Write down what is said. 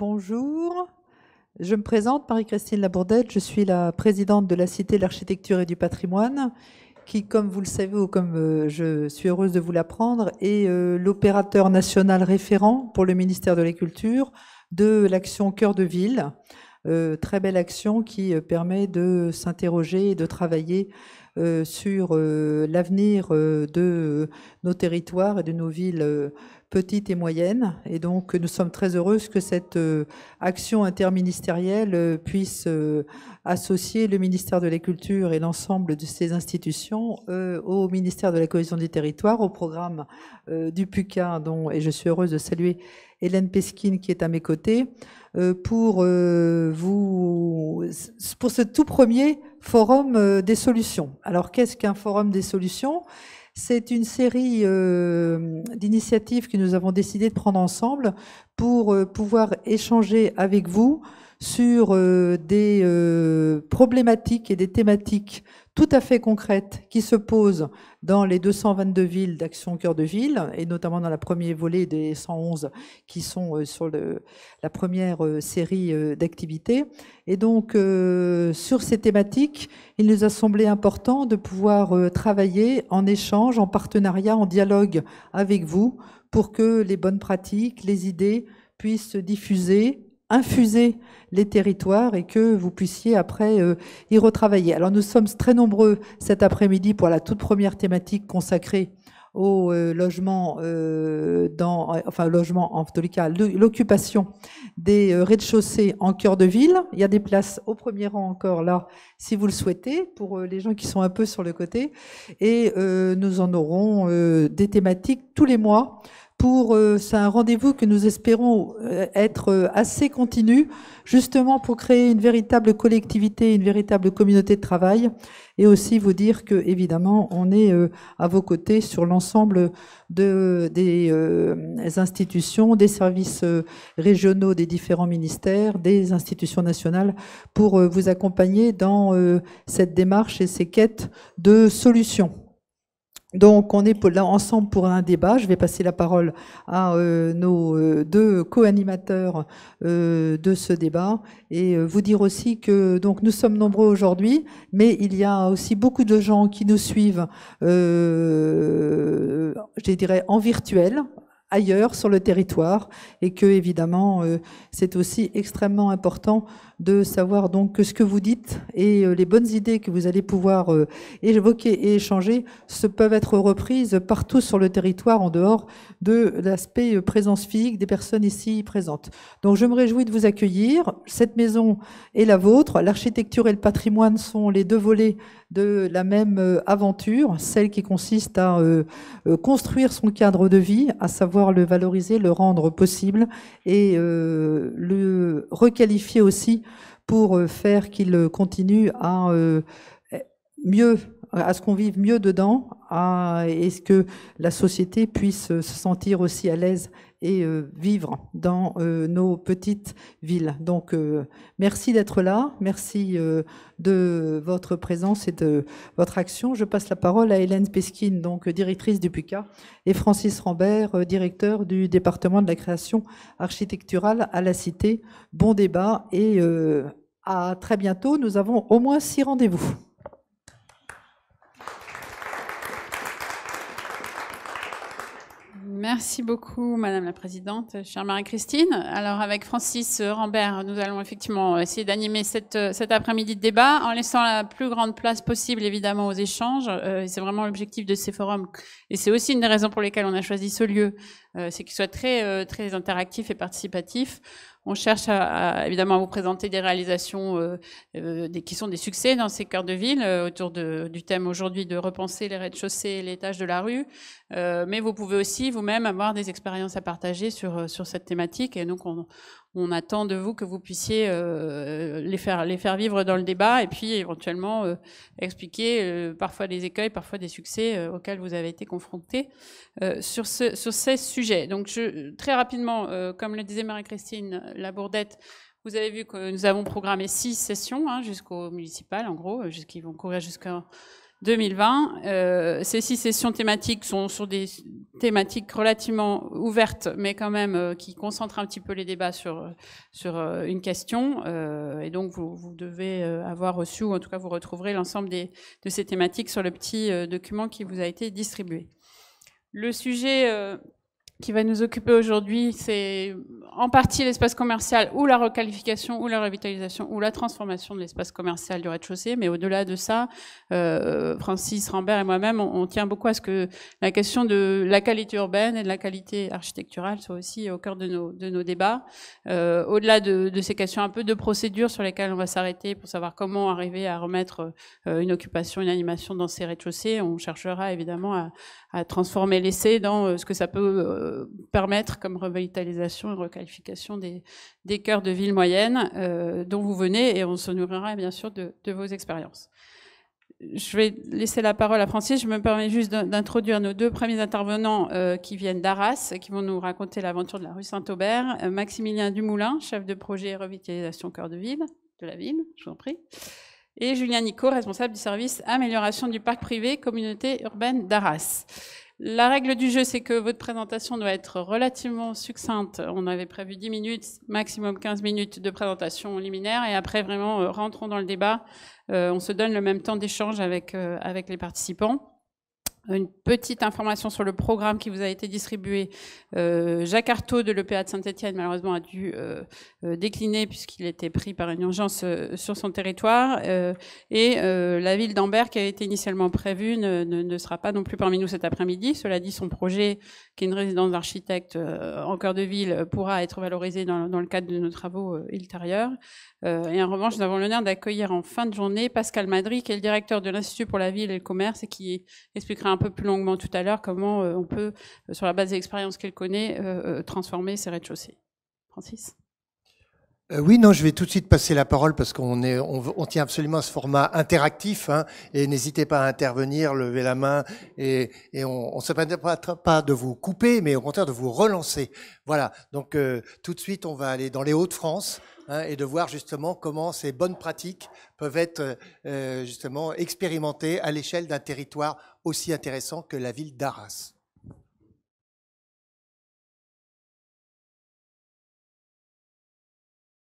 Bonjour, je me présente, Marie-Christine Labourdette, je suis la présidente de la Cité de l'Architecture et du Patrimoine, qui, comme vous le savez ou comme je suis heureuse de vous l'apprendre, est l'opérateur national référent pour le ministère de la Culture de l'action Cœur de Ville. Très belle action qui permet de s'interroger et de travailler sur l'avenir de nos territoires et de nos villes petites et moyennes. Et donc, nous sommes très heureuses que cette action interministérielle puisse associer le ministère de la Culture et l'ensemble de ses institutions au ministère de la Cohésion des Territoires, au programme du PUCA, et je suis heureuse de saluer Hélène Pesquine qui est à mes côtés, pour ce tout premier forum des solutions. Alors, qu'est-ce qu'un forum des solutions ? C'est une série d'initiatives que nous avons décidé de prendre ensemble pour pouvoir échanger avec vous sur des problématiques et des thématiques tout à fait concrètes qui se posent dans les 222 villes d'Action Cœur de Ville, et notamment dans la première volée des 111 qui sont sur la première série d'activités. Et donc, sur ces thématiques, il nous a semblé important de pouvoir travailler en échange, en partenariat, en dialogue avec vous, pour que les bonnes pratiques, les idées puissent se diffuser, infuser les territoires et que vous puissiez après y retravailler. Alors nous sommes très nombreux cet après-midi pour la toute première thématique consacrée au logement, logement, en tous les cas, l'occupation des rez-de-chaussée en cœur de ville. Il y a des places au premier rang encore là, si vous le souhaitez, pour les gens qui sont un peu sur le côté. Et nous en aurons des thématiques tous les mois. C'est un rendez-vous que nous espérons être assez continu, justement pour créer une véritable collectivité, une véritable communauté de travail, et aussi vous dire que, évidemment, on est à vos côtés sur l'ensemble des institutions, des services régionaux des différents ministères, des institutions nationales, pour vous accompagner dans cette démarche et ces quêtes de solutions. Donc, on est là ensemble pour un débat. Je vais passer la parole à nos deux co-animateurs de ce débat et vous dire aussi que donc nous sommes nombreux aujourd'hui, mais il y a aussi beaucoup de gens qui nous suivent, je dirais, en virtuel, ailleurs sur le territoire, et que évidemment c'est aussi extrêmement important de savoir donc que ce que vous dites et les bonnes idées que vous allez pouvoir évoquer et échanger peuvent être reprises partout sur le territoire en dehors de l'aspect présence physique des personnes ici présentes. Donc je me réjouis de vous accueillir. Cette maison est la vôtre. L'architecture et le patrimoine sont les deux volets de la même aventure, celle qui consiste à construire son cadre de vie, à savoir le valoriser, le rendre possible et le requalifier aussi pour faire qu'il continue à ce qu'on vive mieux dedans, et ce que la société puisse se sentir aussi à l'aise et vivre dans nos petites villes. Donc, merci d'être là, merci de votre présence et de votre action. Je passe la parole à Hélène Pesquine, donc directrice du PUCA, et Francis Rambert, directeur du département de la création architecturale à la Cité. Bon débat et à très bientôt. Nous avons au moins 6 rendez-vous. Merci beaucoup, Madame la Présidente, chère Marie-Christine. Alors, avec Francis Rambert, nous allons effectivement essayer d'animer cet après-midi de débat en laissant la plus grande place possible, évidemment, aux échanges. C'est vraiment l'objectif de ces forums. Et c'est aussi une des raisons pour lesquelles on a choisi ce lieu, c'est qu'il soit très, très interactif et participatif. On cherche évidemment à vous présenter des réalisations qui sont des succès dans ces cœurs de ville, autour du thème aujourd'hui de repenser les rez-de-chaussée et les étages de la rue. Mais vous pouvez aussi vous-même avoir des expériences à partager sur cette thématique. Et donc, on attend de vous que vous puissiez les faire vivre dans le débat et puis éventuellement expliquer parfois des écueils, parfois des succès auxquels vous avez été confrontés sur ces sujets. Donc, très rapidement, comme le disait Marie-Christine Labourdette, vous avez vu que nous avons programmé 6 sessions jusqu'au municipal, en gros, qui vont courir jusqu'à 2020. Ces 6 sessions thématiques sont sur des thématiques relativement ouvertes, mais quand même qui concentrent un petit peu les débats sur une question. Et donc, vous devez avoir reçu, ou en tout cas, vous retrouverez l'ensemble de ces thématiques sur le petit document qui vous a été distribué. Le sujet qui va nous occuper aujourd'hui, c'est en partie l'espace commercial ou la requalification ou la revitalisation ou la transformation de l'espace commercial du rez-de-chaussée. Mais au-delà de ça, Francis Rambert et moi-même, on tient beaucoup à ce que la question de la qualité urbaine et de la qualité architecturale soit aussi au cœur de nos débats. Au-delà de ces questions un peu de procédure sur lesquelles on va s'arrêter pour savoir comment arriver à remettre une occupation, une animation dans ces rez-de-chaussée, on cherchera évidemment à transformer l'essai dans ce que ça peut permettre comme revitalisation et requalification des cœurs de villes moyennes dont vous venez, et on se nourrira bien sûr de vos expériences. Je vais laisser la parole à Francis. Je me permets juste d'introduire nos 2 premiers intervenants qui viennent d'Arras, qui vont nous raconter l'aventure de la rue Saint-Aubert. Maximilien Dumoulin, chef de projet revitalisation cœur de ville, de la ville, je vous en prie. Et Julien Nicot, responsable du service amélioration du parc privé communauté urbaine d'Arras. La règle du jeu, c'est que votre présentation doit être relativement succincte. On avait prévu 10 minutes, maximum 15 minutes de présentation liminaire, et après, vraiment, rentrons dans le débat. On se donne le même temps d'échange avec les participants. Une petite information sur le programme qui vous a été distribué. Jacques Artaud de l'EPA de Saint-Étienne, malheureusement, a dû décliner puisqu'il était pris par une urgence sur son territoire. Et la ville d'Ambert, qui a été initialement prévue, ne sera pas non plus parmi nous cet après-midi. Cela dit, son projet, qui est une résidence d'architecte en cœur de ville, pourra être valorisé dans le cadre de nos travaux ultérieurs. Et en revanche, nous avons l'honneur d'accueillir en fin de journée Pascal Madry, qui est le directeur de l'Institut pour la ville et le commerce, et qui expliquera un peu plus longuement tout à l'heure comment on peut, sur la base des expériences qu'elle connaît, transformer ces rez-de-chaussée. Francis ? Oui, non, je vais tout de suite passer la parole parce on tient absolument à ce format interactif, hein, et n'hésitez pas à intervenir, lever la main, et on ne se permettra pas de vous couper, mais au contraire de vous relancer. Voilà, donc tout de suite, on va aller dans les Hauts-de-France, hein, et de voir justement comment ces bonnes pratiques peuvent être justement expérimentées à l'échelle d'un territoire aussi intéressant que la ville d'Arras.